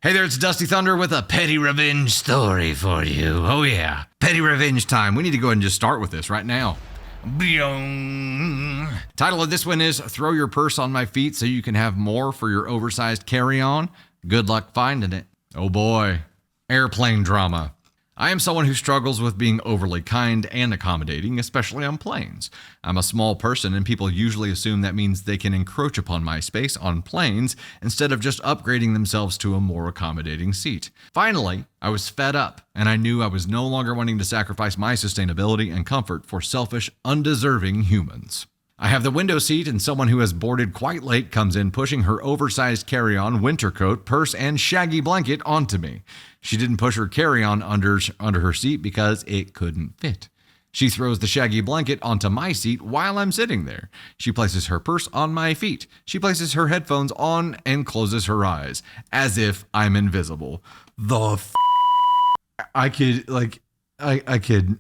Hey there, it's Dusty Thunder with a petty revenge story for you. Oh yeah, petty revenge time. We need to go ahead and just start with this right now. Byung. Title of this one is Throw Your Purse on My Feet So You Can Have More for Your Oversized Carry-On. Good luck finding it. Oh boy. Airplane drama. I am someone who struggles with being overly kind and accommodating, especially on planes. I'm a small person and people usually assume that means they can encroach upon my space on planes instead of just upgrading themselves to a more accommodating seat. Finally, I was fed up and I knew I was no longer wanting to sacrifice my sustainability and comfort for selfish, undeserving humans. I have the window seat and someone who has boarded quite late comes in pushing her oversized carry-on, winter coat, purse, and shaggy blanket onto me. She didn't push her carry-on under her seat because it couldn't fit. She throws the shaggy blanket onto my seat while I'm sitting there. She places her purse on my feet. She places her headphones on and closes her eyes, as if I'm invisible. I could,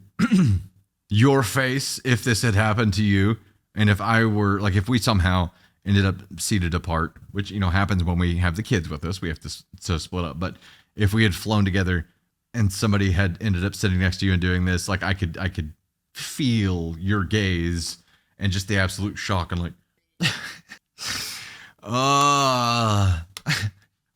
your face if this had happened to you. And if I were, like, if we somehow ended up seated apart, which, you know, happens when we have the kids with us, we have to split up. But if we had flown together and somebody had ended up sitting next to you and doing this, like, I could feel your gaze and just the absolute shock and like, I'd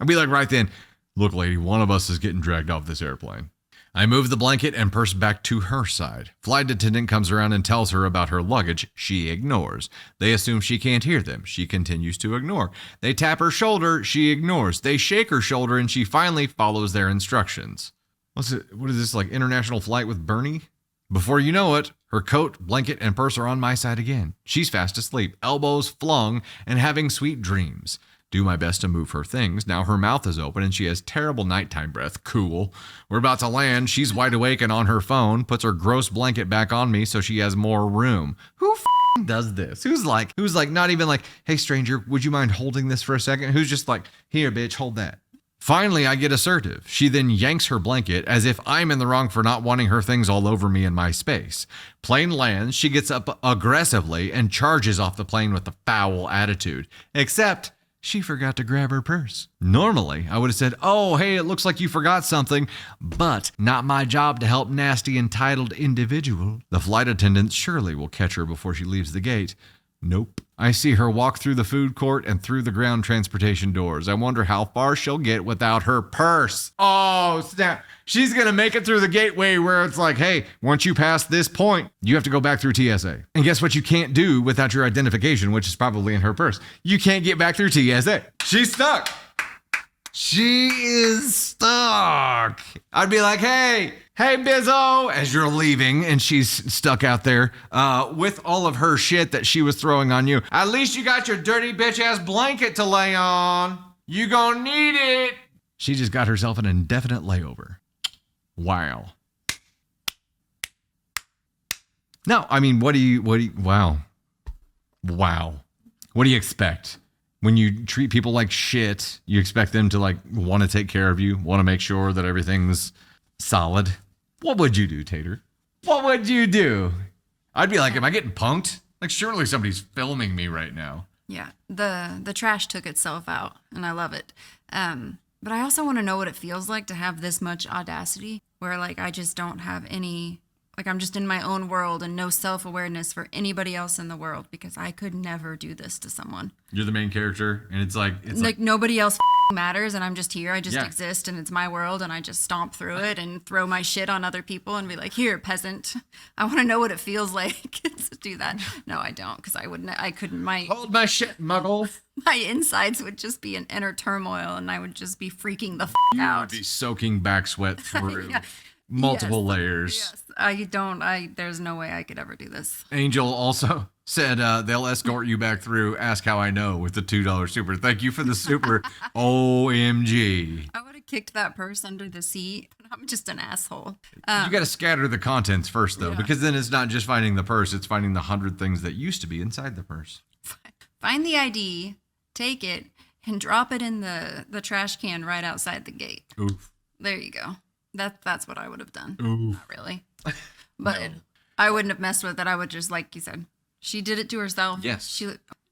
be like right then, look, lady, one of us is getting dragged off this airplane. I move the blanket and purse back to her side. Flight attendant comes around and tells her about her luggage. She ignores. They assume she can't hear them. She continues to ignore. They tap her shoulder. She ignores. They shake her shoulder and she finally follows their instructions. What is this, like international flight with Bernie? Before you know it, her coat, blanket, and purse are on my side again. She's fast asleep, elbows flung, and having sweet dreams. Do my best to move her things. Now her mouth is open and she has terrible nighttime breath. Cool. We're about to land. She's wide awake and on her phone. Puts her gross blanket back on me so she has more room. Who does this? Who's like not even like, hey stranger, would you mind holding this for a second? Who's just like, here bitch, hold that. Finally, I get assertive. She then yanks her blanket as if I'm in the wrong for not wanting her things all over me in my space. Plane lands. She gets up aggressively and charges off the plane with a foul attitude. Except she forgot to grab her purse. Normally, I would have said, oh, hey, it looks like you forgot something, but not my job to help nasty entitled individual. The flight attendant surely will catch her before she leaves the gate. Nope. I see her walk through the food court and through the ground transportation doors. I wonder how far she'll get without her purse. Oh, snap. She's going to make it through the gateway where it's like, hey, once you pass this point, you have to go back through TSA. And guess what you can't do without your identification, which is probably in her purse? You can't get back through TSA. She's stuck. She is stuck. I'd be like, hey Bizzo, as you're leaving and she's stuck out there with all of her shit that she was throwing on you. At least you got your dirty bitch ass blanket to lay on. You gonna need it. She just got herself an indefinite layover. Wow. No, I mean, wow. What do you expect? When you treat people like shit, you expect them to like want to take care of you, want to make sure that everything's solid. What would you do, Tater? What would you do? I'd be like, am I getting punked? Like, surely somebody's filming me right now. Yeah, the trash took itself out, and I love it. But I also want to know what it feels like to have this much audacity, where like I just don't have any, like I'm just in my own world and no self-awareness for anybody else in the world, because I could never do this to someone. You're the main character, and it's like nobody else matters, and I'm just here. I just exist, and it's my world, and I just stomp through it and throw my shit on other people and be like, here, peasant. I want to know what it feels like to do that. No, I don't, because I couldn't. Hold my shit, muggle. My insides would just be in inner turmoil, and I would just be freaking the out. You would be soaking back sweat through multiple layers. Yes, there's no way I could ever do this. Angel also said they'll escort you back through. Ask how I know with the $2 super. Thank you for the super. OMG. I would have kicked that purse under the seat. I'm just an asshole. You got to scatter the contents first, though, because then it's not just finding the purse. It's finding the 100 things that used to be inside the purse. Find the ID, take it, and drop it in the trash can right outside the gate. Oof. There you go. That's what I would have done. Oof. Not really. But no. I wouldn't have messed with it. I would just, like you said, she did it to herself. Yes.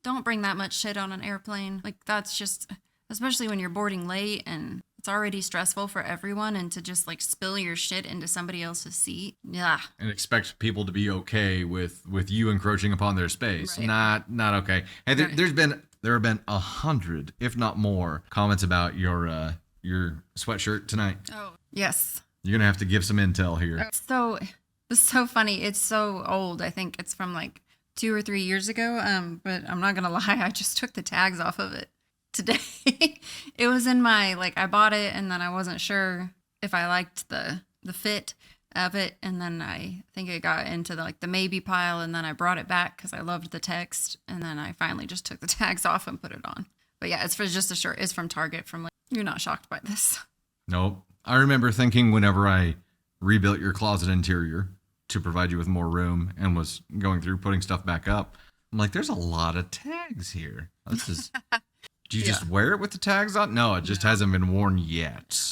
Don't bring that much shit on an airplane. Like, that's just, especially when you're boarding late and It's already stressful for everyone, and to just like spill your shit into somebody else's seat. Yeah. And expect people to be okay with you encroaching upon their space. Right. Not okay. Hey, Right. there have been 100, if not more, comments about your sweatshirt tonight. Oh, yes. You're gonna have to give some intel here. So it's so funny. It's so old. I think it's from like 2 or 3 years ago. But I'm not gonna lie, I just took the tags off of it today. It was in my, like, I bought it and then I wasn't sure if I liked the fit of it, and then I think it got into the maybe pile, and then I brought it back because I loved the text, and then I finally just took the tags off and put it on. But yeah, it's for just a shirt. It's from Target. From like, you're not shocked by this. Nope. I remember thinking whenever I rebuilt your closet interior to provide you with more room and was going through putting stuff back up, I'm like, there's a lot of tags here. This is. Do you just wear it with the tags on? No, it just hasn't been worn yet.